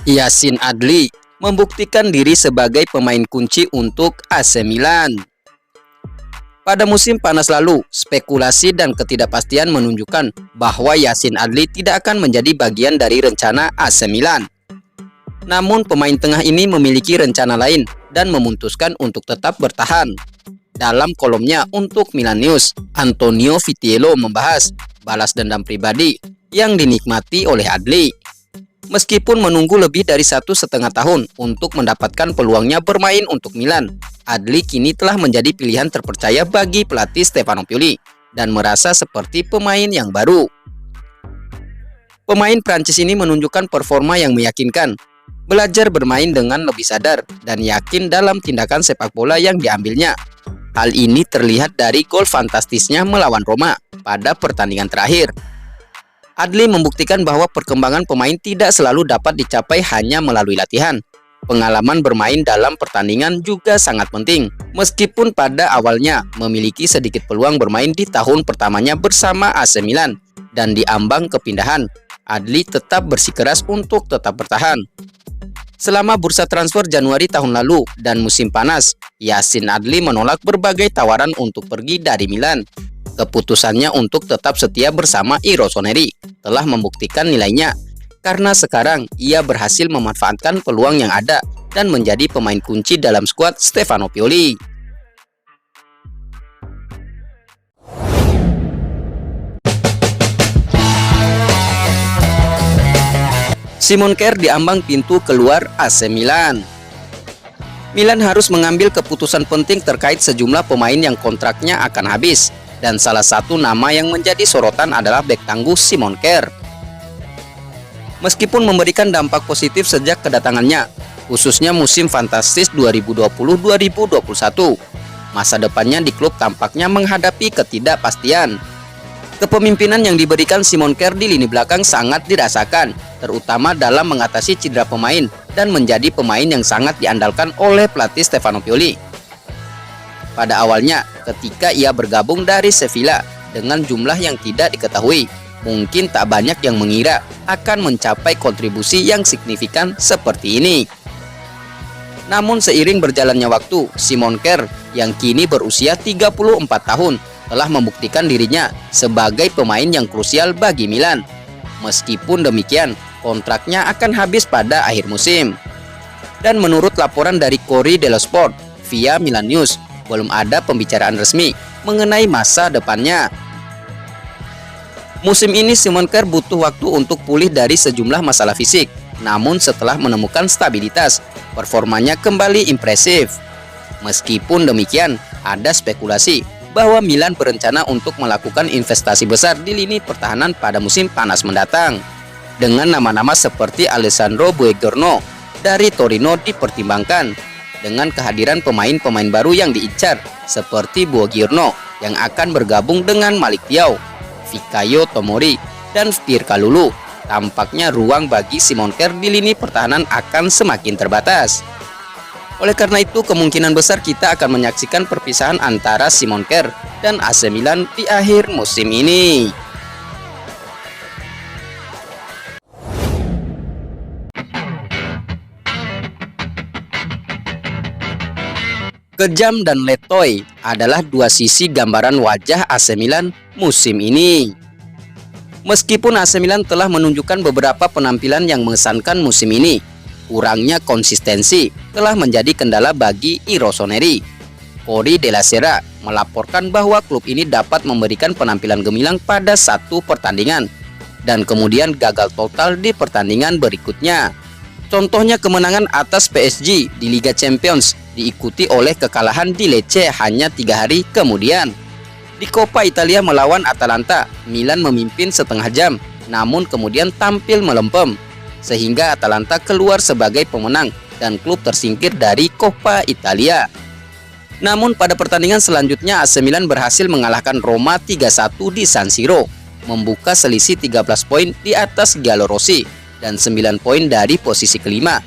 Yacine Adli membuktikan diri sebagai pemain kunci untuk AC Milan. Pada musim panas lalu, spekulasi dan ketidakpastian menunjukkan bahwa Yacine Adli tidak akan menjadi bagian dari rencana AC Milan. Namun pemain tengah ini memiliki rencana lain dan memutuskan untuk tetap bertahan. Dalam kolomnya untuk Milan News, Antonio Vitiello membahas balas dendam pribadi yang dinikmati oleh Adli. Meskipun menunggu lebih dari 1,5 tahun untuk mendapatkan peluangnya bermain untuk Milan, Adli kini telah menjadi pilihan terpercaya bagi pelatih Stefano Pioli dan merasa seperti pemain yang baru. Pemain Prancis ini menunjukkan performa yang meyakinkan, belajar bermain dengan lebih sadar dan yakin dalam tindakan sepak bola yang diambilnya. Hal ini terlihat dari gol fantastisnya melawan Roma pada pertandingan terakhir. Adli membuktikan bahwa perkembangan pemain tidak selalu dapat dicapai hanya melalui latihan. Pengalaman bermain dalam pertandingan juga sangat penting. Meskipun pada awalnya memiliki sedikit peluang bermain di tahun pertamanya bersama AC Milan dan diambang kepindahan, Adli tetap bersikeras untuk tetap bertahan. Selama bursa transfer Januari tahun lalu dan musim panas, Yacine Adli menolak berbagai tawaran untuk pergi dari Milan. Keputusannya untuk tetap setia bersama I Rossoneri telah membuktikan nilainya, karena sekarang ia berhasil memanfaatkan peluang yang ada dan menjadi pemain kunci dalam skuad Stefano Pioli. Simon Kjær diambang pintu keluar AC Milan. Milan harus mengambil keputusan penting terkait sejumlah pemain yang kontraknya akan habis, dan salah satu nama yang menjadi sorotan adalah bek tangguh Simon Kjær. Meskipun memberikan dampak positif sejak kedatangannya, khususnya musim fantastis 2020-2021, masa depannya di klub tampaknya menghadapi ketidakpastian. Kepemimpinan yang diberikan Simon Kjær di lini belakang sangat dirasakan, terutama dalam mengatasi cedera pemain dan menjadi pemain yang sangat diandalkan oleh pelatih Stefano Pioli. Pada awalnya, ketika ia bergabung dari Sevilla dengan jumlah yang tidak diketahui, mungkin tak banyak yang mengira akan mencapai kontribusi yang signifikan seperti ini. Namun seiring berjalannya waktu, Simon Kjær yang kini berusia 34 tahun telah membuktikan dirinya sebagai pemain yang krusial bagi Milan. Meskipun demikian, kontraknya akan habis pada akhir musim. Dan menurut laporan dari Corriere dello Sport via Milan News, belum ada pembicaraan resmi mengenai masa depannya. Musim ini Simon Kjær butuh waktu untuk pulih dari sejumlah masalah fisik. Namun setelah menemukan stabilitas, performanya kembali impresif. Meskipun demikian, ada spekulasi bahwa Milan berencana untuk melakukan investasi besar di lini pertahanan pada musim panas mendatang. Dengan nama-nama seperti Alessandro Buongiorno dari Torino dipertimbangkan. Dengan kehadiran pemain-pemain baru yang diincar seperti Buongiorno yang akan bergabung dengan Malick Thiaw, Fikayo Tomori, dan Firkka Lulu, tampaknya ruang bagi Simon Kjær di lini pertahanan akan semakin terbatas. Oleh karena itu, kemungkinan besar kita akan menyaksikan perpisahan antara Simon Kjær dan AC Milan di akhir musim ini. Kejam dan letoy adalah dua sisi gambaran wajah AC Milan musim ini. Meskipun AC Milan telah menunjukkan beberapa penampilan yang mengesankan musim ini, kurangnya konsistensi telah menjadi kendala bagi I Rossoneri. Corriere della Sera melaporkan bahwa klub ini dapat memberikan penampilan gemilang pada satu pertandingan dan kemudian gagal total di pertandingan berikutnya. Contohnya kemenangan atas PSG di Liga Champions diikuti oleh kekalahan di Lecce hanya 3 hari kemudian. Di Coppa Italia melawan Atalanta, Milan memimpin setengah jam, namun kemudian tampil melempem, sehingga Atalanta keluar sebagai pemenang dan klub tersingkir dari Coppa Italia. Namun pada pertandingan selanjutnya AC Milan berhasil mengalahkan Roma 3-1 di San Siro, membuka selisih 13 poin di atas Giallorossi dan 9 poin dari posisi kelima.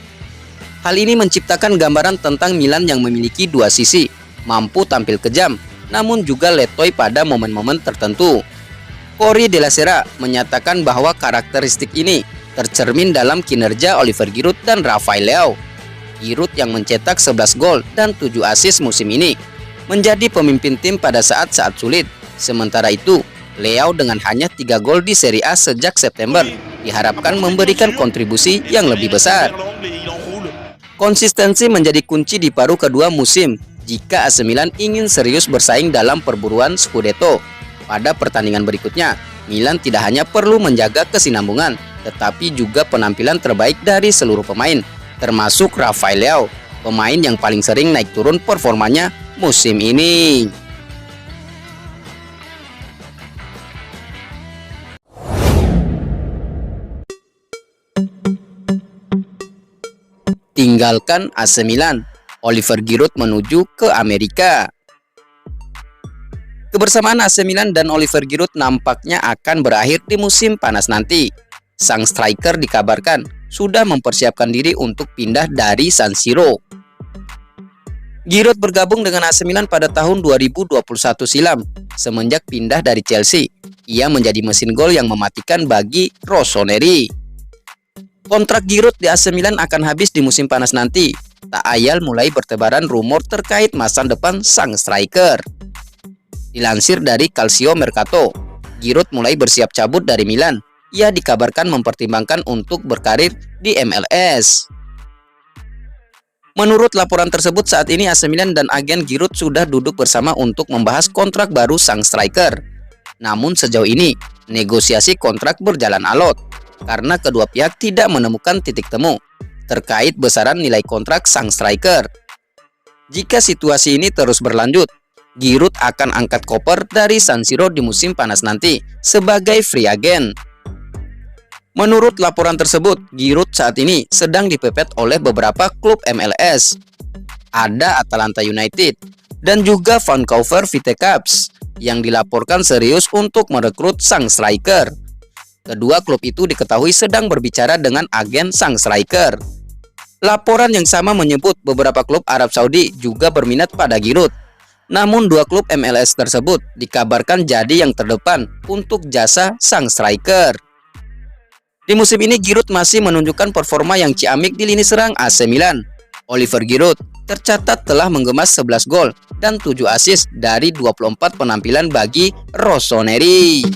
Hal ini menciptakan gambaran tentang Milan yang memiliki dua sisi, mampu tampil kejam, namun juga letoy pada momen-momen tertentu. Corriere della Sera menyatakan bahwa karakteristik ini tercermin dalam kinerja Oliver Giroud dan Rafael Leao. Giroud yang mencetak 11 gol dan 7 assist musim ini menjadi pemimpin tim pada saat-saat sulit. Sementara itu, Leao dengan hanya 3 gol di Serie A sejak September diharapkan memberikan kontribusi yang lebih besar. Konsistensi menjadi kunci di paruh kedua musim jika AC Milan ingin serius bersaing dalam perburuan Scudetto. Pada pertandingan berikutnya, Milan tidak hanya perlu menjaga kesinambungan, tetapi juga penampilan terbaik dari seluruh pemain, termasuk Rafael Leao, pemain yang paling sering naik turun performanya musim ini. Tinggalkan AC Milan, Oliver Giroud menuju ke Amerika. Kebersamaan AC Milan dan Oliver Giroud nampaknya akan berakhir di musim panas nanti. Sang striker dikabarkan sudah mempersiapkan diri untuk pindah dari San Siro. Giroud bergabung dengan AC Milan pada tahun 2021 silam. Semenjak pindah dari Chelsea, ia menjadi mesin gol yang mematikan bagi Rossoneri. Kontrak Giroud di AC Milan akan habis di musim panas nanti. Tak ayal mulai bertebaran rumor terkait masa depan sang striker. Dilansir dari Calcio Mercato, Giroud mulai bersiap cabut dari Milan. Ia dikabarkan mempertimbangkan untuk berkarir di MLS. Menurut laporan tersebut, saat ini AC Milan dan agen Giroud sudah duduk bersama untuk membahas kontrak baru sang striker. Namun sejauh ini, negosiasi kontrak berjalan alot karena kedua pihak tidak menemukan titik temu terkait besaran nilai kontrak sang striker. Jika situasi ini terus berlanjut, Giroud akan angkat koper dari San Siro di musim panas nanti sebagai free agent. Menurut laporan tersebut, Giroud saat ini sedang dipepet oleh beberapa klub MLS. Ada Atalanta United dan juga Vancouver Whitecaps yang dilaporkan serius untuk merekrut sang striker. Kedua klub itu diketahui sedang berbicara dengan agen sang striker. Laporan yang sama menyebut beberapa klub Arab Saudi juga berminat pada Giroud. Namun dua klub MLS tersebut dikabarkan jadi yang terdepan untuk jasa sang striker. Di musim ini Giroud masih menunjukkan performa yang ciamik di lini serang AC Milan. Oliver Giroud tercatat telah mengemas 11 gol dan 7 assist dari 24 penampilan bagi Rossoneri.